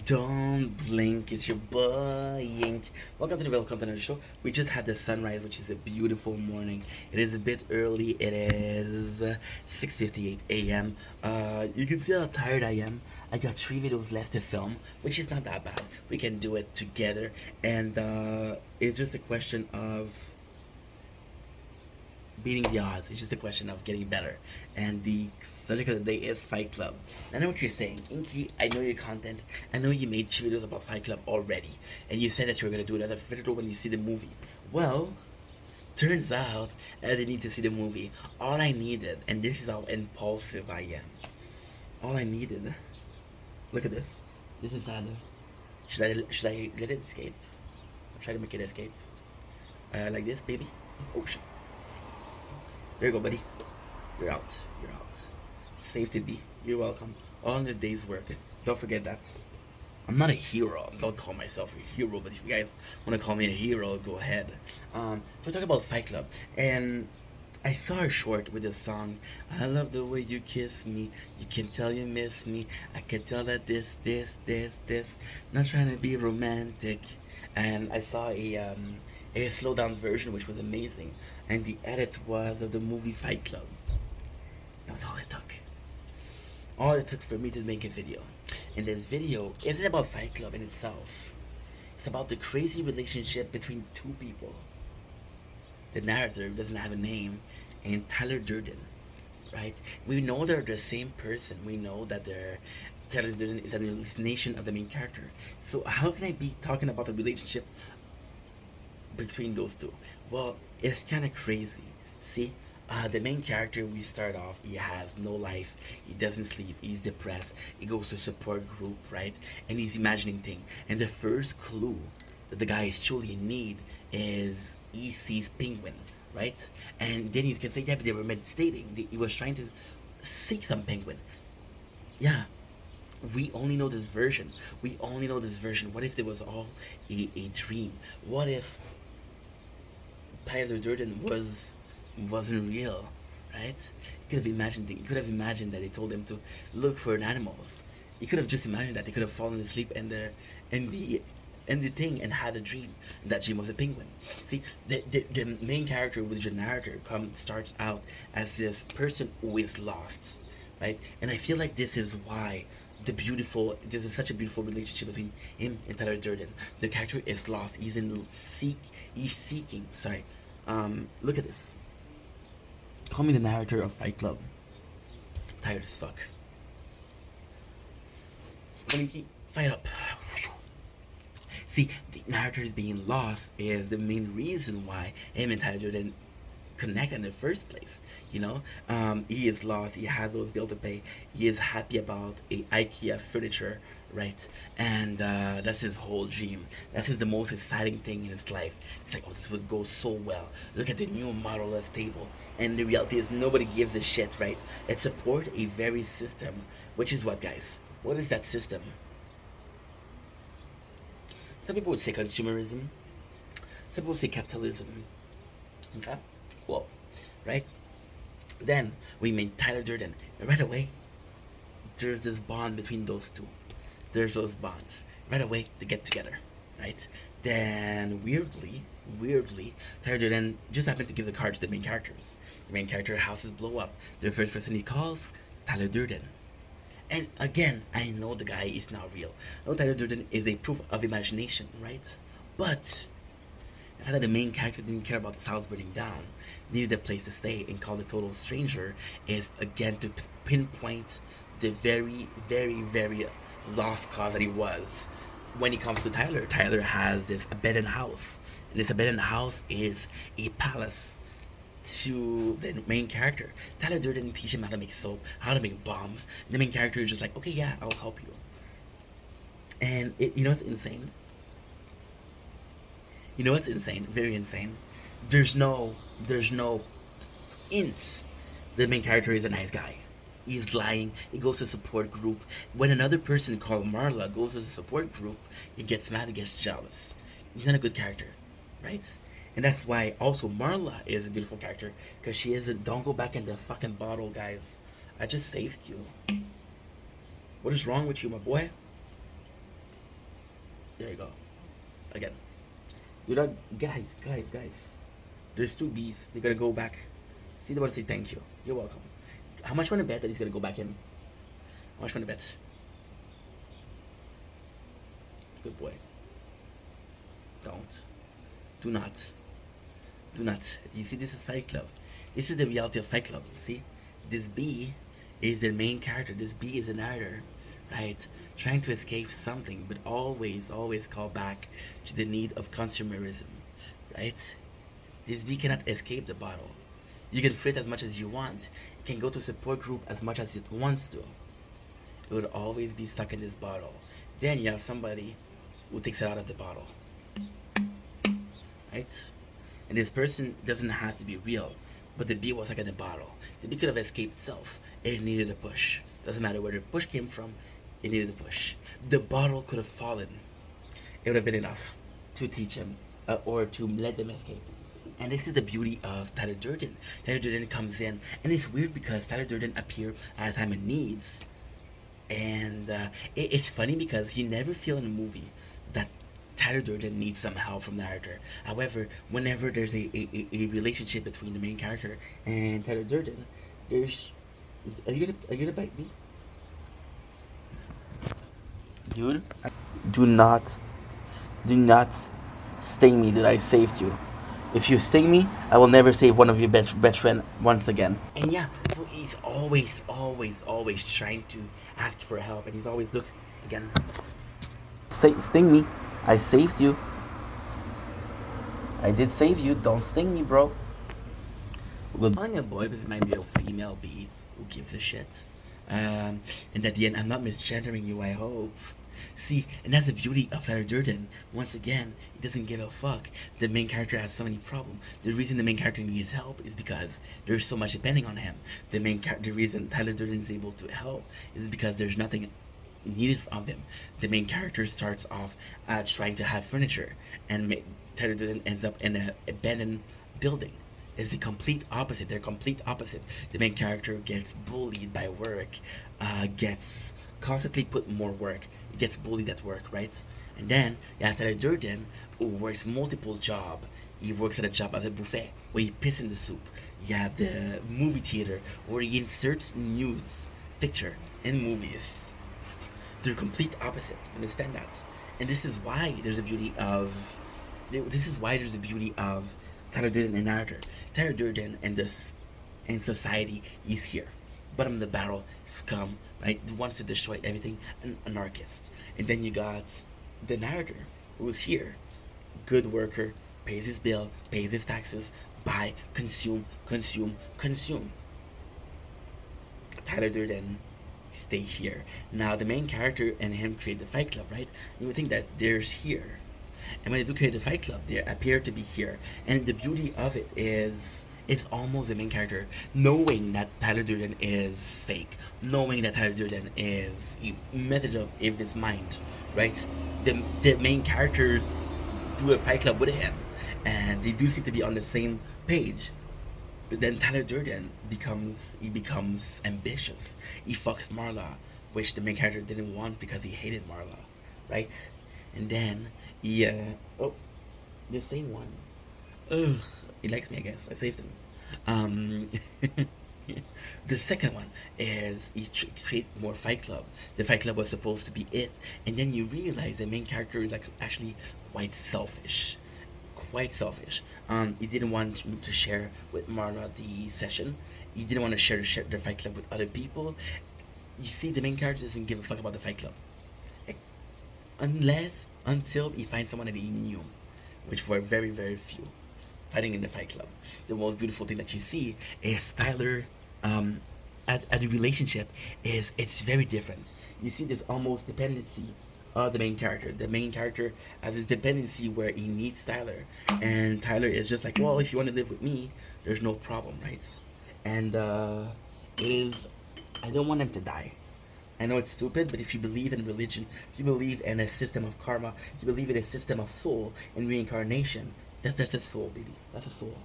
Don't blink, it's your boy Yink. Welcome to the Welcome to another show. We just had the sunrise, which is a beautiful morning. It is a bit early. It is 6:58 a.m. You can see how tired I am. I got 3 videos left to film, which is not that bad. We can do it together, and it's just a question of beating the odds. It's just a question of getting better. And the subject of the day is Fight Club. I know what you're saying. Inky, I know your content. I know you made videos about Fight Club already. And you said that you were going to do another video when you see the movie. Well, turns out I didn't need to see the movie. All I needed, and this is how impulsive I am. All I needed. Look at this. This is sad. Should I let it escape? I'll try to make it escape. Like this, baby. Oh shit. There you go, buddy. You're out. You're out. Safe to be. You're welcome. All in the day's work. Don't forget that. I'm not a hero. Don't call myself a hero, but if you guys want to call me a hero, go ahead. So we're talking about Fight Club, and I saw a short with the song. I love the way you kiss me. You can tell you miss me. I can tell that this. Not trying to be romantic. And I saw a slow down version, which was amazing. And the edit was of the movie Fight Club. That was all it took. All it took for me to make a video. And this video isn't about Fight Club in itself. It's about the crazy relationship between two people. The narrator doesn't have a name, and Tyler Durden, right? We know they're the same person. We know that Tyler Durden is an hallucination of the main character. So how can I be talking about the relationship between those two? Well, it's kind of crazy. See, the main character, we start off, he has no life, he doesn't sleep, he's depressed, he goes to support group, right? And he's imagining things. And the first clue that the guy is truly in need is he sees penguin, right? And then he can say, yeah, but they were meditating. He was trying to seek some penguin. Yeah, we only know this version. We only know this version. What if it was all a dream? What if Tyler Durden wasn't real, right? He could have imagined things. He could have imagined that they told him to look for animals. He could have just imagined that they could have fallen asleep and the thing and had a dream. That dream was a penguin. See, the main character, which is the narrator, starts out as this person who is lost, right? And I feel like this is why this is such a beautiful relationship between him and Tyler Durden. The character is lost. He's seeking. Sorry. Look at this. Call me the narrator of Fight Club. Tired as fuck. Fight up. See, the narrator is being lost is the main reason why him and Tyler Durden connect in the first place. He is lost. He has those bills to pay. He is happy about a IKEA furniture, right? And that's his whole dream. That's the most exciting thing in his life. It's like, oh, this would go so well. Look at the new model of table. And the reality is nobody gives a shit, right? It supports a very system, which is what, guys? What is that system? Some people would say consumerism. Some people would say capitalism. Okay? Cool. Right? Then we made Tyler Durden. And right away, there's this bond between those two. There's those bonds. Right away, they get together. Right? Then weirdly, Tyler Durden just happened to give the card to the main characters. The main character houses blow up. The first person he calls, Tyler Durden. And again, I know the guy is not real. I know Tyler Durden is a proof of imagination, right? But the fact that the main character didn't care about his house burning down, needed a place to stay, and called a total stranger is again to pinpoint the very, very, very lost cause that he was. When it comes to Tyler, Tyler has this abandoned house, and this abandoned house is a palace to the main character. Tyler Durden teach him how to make soap, how to make bombs. The main character is just like, okay, yeah, I'll help you. And it's insane. It's insane, very insane. There's no int. The main character is a nice guy. He's lying. He goes to support group. When another person called Marla goes to the support group, he gets mad, he gets jealous. He's not a good character, right? And that's why also Marla is a beautiful character, because she is a don't go back in the fucking bottle, guys. I just saved you. What is wrong with you, my boy? There you go. Again. You don't, guys. There's two B's. They're gonna go back. See, they want to say thank you. You're welcome. How much want to bet that he's gonna go back in? How much want to bet? Good boy. Don't. Do not. Do not. You see, this is Fight Club. This is the reality of Fight Club. See, this B is the main character. This B is the narrator, right? Trying to escape something, but always call back to the need of consumerism, right? This B cannot escape the bottle. You can flit as much as you want. It can go to support group as much as it wants to. It would always be stuck in this bottle. Then you have somebody who takes it out of the bottle, right? And this person doesn't have to be real, but the bee was like in the bottle. The bee could have escaped itself. It needed a push. Doesn't matter where the push came from, it needed a push. The bottle could have fallen. It would have been enough to teach him or to let them escape. And this is the beauty of Tyler Durden. Tyler Durden comes in, and it's weird because Tyler Durden appears at a time of needs. And it's funny because you never feel in a movie that Tyler Durden needs some help from the narrator. However, whenever there's a relationship between the main character and Tyler Durden, there's... Are you gonna bite me? Dude? Do not sting me that I saved you. If you sting me, I will never save one of your veteran once again. And yeah, so he's always trying to ask for help, and he's always, look, again. Sting me. I saved you. I did save you. Don't sting me, bro. Well, calling a boy, but it might be a female bee. Who gives a shit? And at the end, I'm not misgendering you, I hope. See, and that's the beauty of Tyler Durden. Once again, he doesn't give a fuck. The main character has so many problems. The reason the main character needs help is because there's so much depending on him. The reason Tyler Durden is able to help is because there's nothing needed of him. The main character starts off trying to have furniture, and Tyler Durden ends up in an abandoned building. Is the complete opposite. They're complete opposite. The main character gets bullied by work, gets constantly put more work. He gets bullied at work, right? And then you have Tyler Durden, who works multiple jobs. He works at a job at a buffet where he pisses in the soup. You have the movie theater where he inserts news picture in movies. They're complete opposite. Understand that? And this is why there's a beauty of. Tyler Durden and narrator. Tyler Durden and society is here. Bottom of the barrel, scum, right? Wants to destroy everything, an anarchist. And then you got the narrator, who's here. Good worker, pays his bill, pays his taxes, buy, consume. Tyler Durden stay here. Now the main character and him create the Fight Club, right? You would think that there's here. And when they do create the Fight Club, they appear to be here. And the beauty of it is, it's almost the main character knowing that Tyler Durden is fake, knowing that Tyler Durden is a message of his mind, right? The main characters do a Fight Club with him, and they do seem to be on the same page. But then Tyler Durden becomes ambitious. He fucks Marla, which the main character didn't want because he hated Marla, right? And then the same one. Ugh, he likes me, I guess. I saved him. The second one is you create more Fight Club. The Fight Club was supposed to be it, and then you realize the main character is actually quite selfish. He didn't want to share with Marla the session. He didn't want to share the Fight Club with other people. You see, the main character doesn't give a fuck about the Fight Club, until he finds someone that he knew, which were very, very few, fighting in the Fight Club. The most beautiful thing that you see is Tyler, as a relationship, it's very different. You see this almost dependency of the main character. The main character has this dependency where he needs Tyler, and Tyler is just like, well, if you want to live with me, there's no problem, right? And I don't want him to die. I know it's stupid, but if you believe in religion, if you believe in a system of karma, if you believe in a system of soul and reincarnation, that's a soul, baby. That's a soul.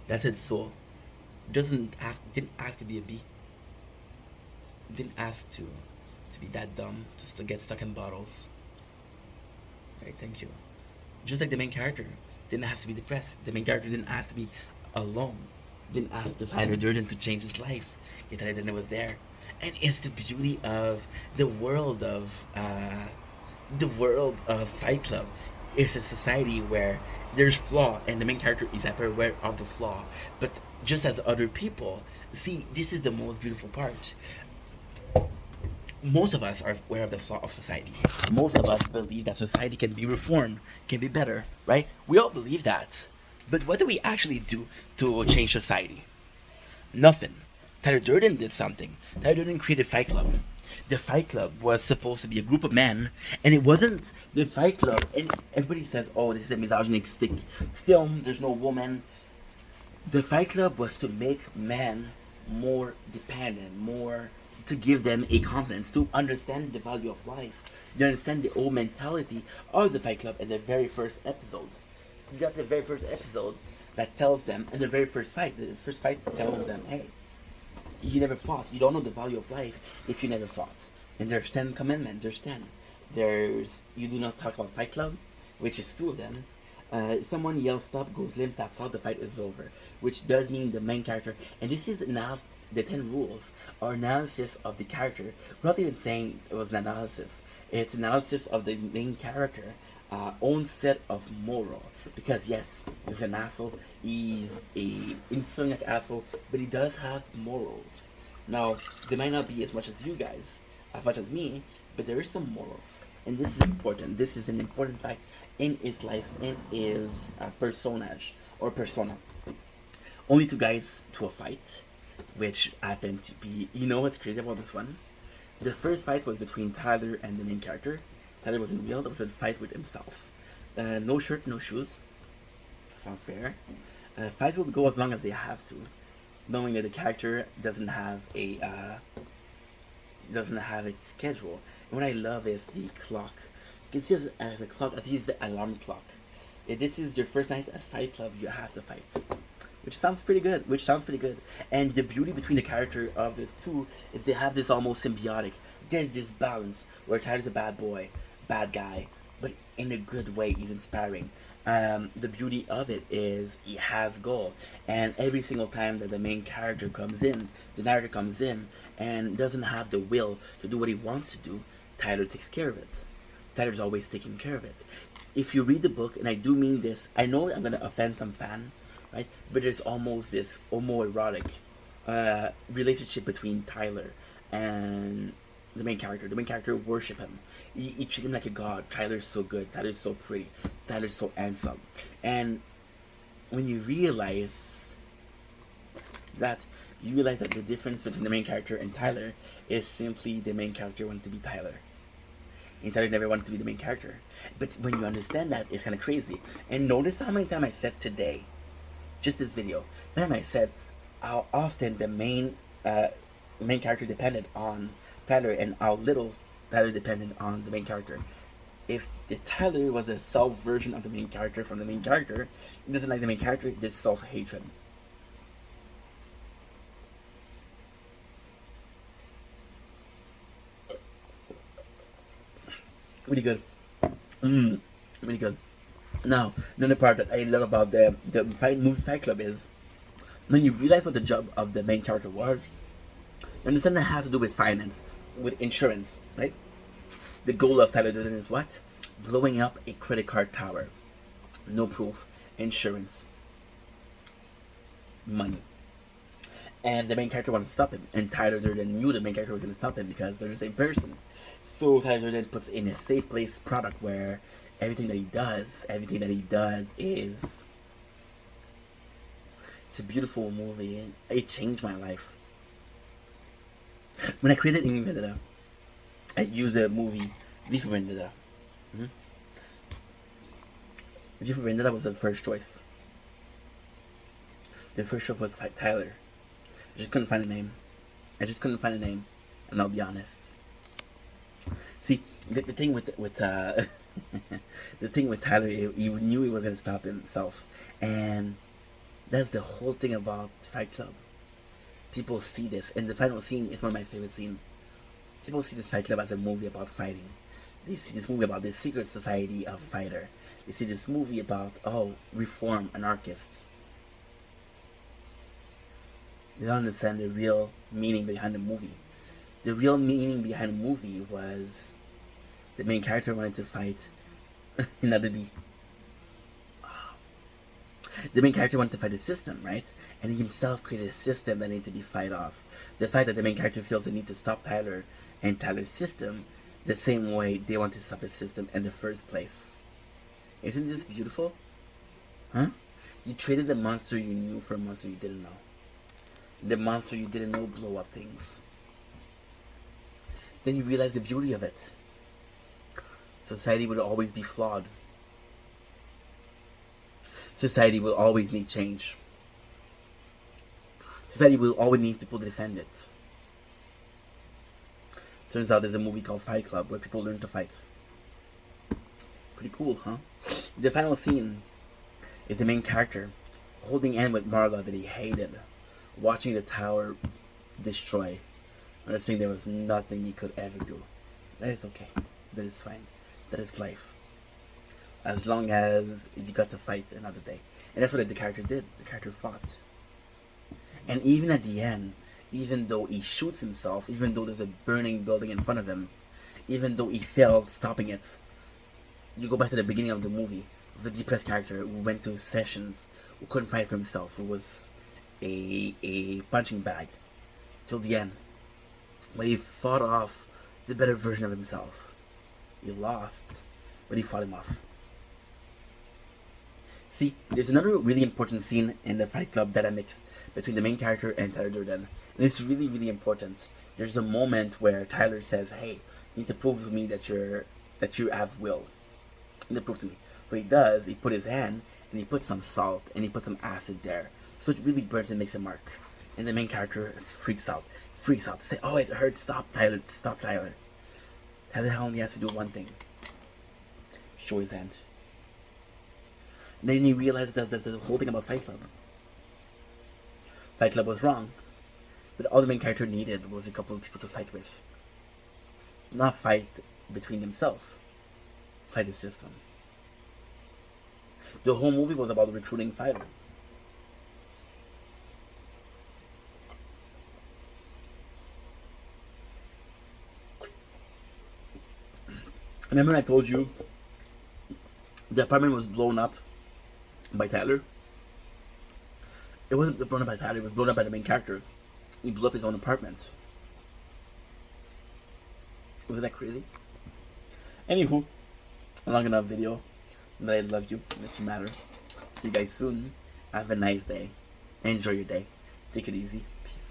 That's its soul. Didn't ask to be a bee. Didn't ask to be that dumb just to get stuck in bottles. Right, thank you. Just like the main character didn't have to be depressed. The main character didn't ask to be alone. Didn't ask the Tyler Durden to change his life. Yet Tyler Durden was there. And it's the beauty of the world of Fight Club. It's a society where there's flaw, and the main character is ever aware of the flaw. But just as other people, see, this is the most beautiful part. Most of us are aware of the flaw of society. Most of us believe that society can be reformed, can be better, right? We all believe that. But what do we actually do to change society? Nothing. Tyler Durden did something. Tyler Durden created Fight Club. The Fight Club was supposed to be a group of men, and it wasn't the Fight Club. And everybody says, "Oh, this is a misogynistic film. There's no woman." The Fight Club was to make men more dependent, more to give them a confidence, to understand the value of life, to understand the whole mentality of the Fight Club in the very first episode. You got the very first episode that tells them, and the very first fight, tells them, hey, you never fought. You don't know the value of life if you never fought. And there's 10 commandments. There's 10. You do not talk about Fight Club, which is 2 of them. Someone yells stop, goes limp, taps out, the fight is over. Which does mean the main character, and this is now the 10 rules are analysis of the character. We're not even saying it was an analysis. It's analysis of the main character own set of moral. Because yes, he's an asshole, he's a insane asshole, but he does have morals. Now, they might not be as much as you guys, as much as me, but there is some morals. And this is important. This is an important fact in his life, in his personage or persona. Only 2 guys to a fight, which happened to be. You know what's crazy about this one? The first fight was between Tyler and the main character. Tyler wasn't real. It was a fight with himself. No shirt, no shoes. Sounds fair. Fights will go as long as they have to, knowing that the character doesn't have its schedule. And what I love is the clock. You can see as the clock, as use the alarm clock. If this is your first night at Fight Club, you have to fight. Which sounds pretty good. And the beauty between the character of these 2 is they have this almost symbiotic. There's this balance where Tyler's a bad boy, bad guy, but in a good way. He's inspiring. The beauty of it is he has goal, and every single time that the main character comes in, the narrator comes in and doesn't have the will to do what he wants to do, Tyler takes care of it. Tyler's always taking care of it. If you read the book, and I do mean this, I know I'm gonna offend some fan, right? But there's almost this homoerotic relationship between Tyler and the main character. The main character worship him. He treats him like a god. Tyler's so good. Tyler's so pretty. Tyler's so handsome. And when you realize that, the difference between the main character and Tyler is simply the main character wanted to be Tyler. And Tyler never wanted to be the main character. But when you understand that, it's kind of crazy. And notice how many times I said today, just this video, I said how often the main character depended on Tyler and how little Tyler depended on the main character. If the Tyler was a self version of the main character from the main character, he doesn't like the main character, this self-hatred. Really good. Really good. Now, another part that I love about the movie Fight Club is when you realize what the job of the main character was, you understand that it has to do with finance, with insurance, right? The goal of Tyler Durden is what? Blowing up a credit card tower. No proof. Insurance. Money. And the main character wanted to stop him. And Tyler Durden knew the main character was going to stop him because they're the same person. So Tyler Durden puts in a safe place product where everything that he does is... It's a beautiful movie. It changed my life. When I created Ing Vendetta, I used the movie V for Vendetta. V for Vendetta was the first choice. The first choice was Tyler. I just couldn't find a name. And I'll be honest. See, the thing with the thing with Tyler, he knew he was gonna stop himself, and that's the whole thing about Fight Club. People see this, and the final scene is one of my favorite scenes. People see this Fight Club as a movie about fighting. They see this movie about this secret society of fighter. They see this movie about, oh, reform anarchists. They don't understand the real meaning behind the movie. The real meaning behind the movie was the main character wanted to fight in order to be. The main character wanted to fight the system, right? And he himself created a system that needed to be fight off. The fact that the main character feels the need to stop Tyler and Tyler's system the same way they want to stop the system in the first place. Isn't this beautiful? Huh? You traded the monster you knew for a monster you didn't know. The monster you didn't know blow up things. Then you realize the beauty of it. Society would always be flawed. Society will always need change. Society will always need people to defend it. Turns out there's a movie called Fight Club where people learn to fight. Pretty cool, huh? The final scene is the main character holding hand with Marla that he hated, watching the tower destroy, understanding there was nothing he could ever do. That is okay. That is fine. That is life. As long as you got to fight another day. And that's what the character did. The character fought. And even at the end, even though he shoots himself, even though there's a burning building in front of him, even though he failed stopping it, you go back to the beginning of the movie, the depressed character who went to sessions, who couldn't fight for himself, who was a punching bag, till the end. But he fought off the better version of himself. He lost, but he fought him off. See, there's another really important scene in the Fight Club dynamics between the main character and Tyler Durden. And it's really, really important. There's a moment where Tyler says, hey, you need to prove to me that you have will. You need to prove to me. What he does, he put his hand and he puts some salt and he puts some acid there. So it really burns and makes a mark. And the main character freaks out. Say, oh, it hurts, stop Tyler. Tyler only has to do one thing. Show his hand. And then he realized that that's the whole thing about Fight Club. Fight Club was wrong. But all the main character needed was a couple of people to fight with. Not fight between themselves. Fight the system. The whole movie was about recruiting fighter. Remember I told you the apartment was blown up by Tyler? It wasn't blown up by Tyler, it was blown up by the main character. He blew up his own apartment. Wasn't that crazy? Anywho, a long enough video. That I love you, that you matter. See you guys soon. Have a nice day. Enjoy your day. Take it easy. Peace.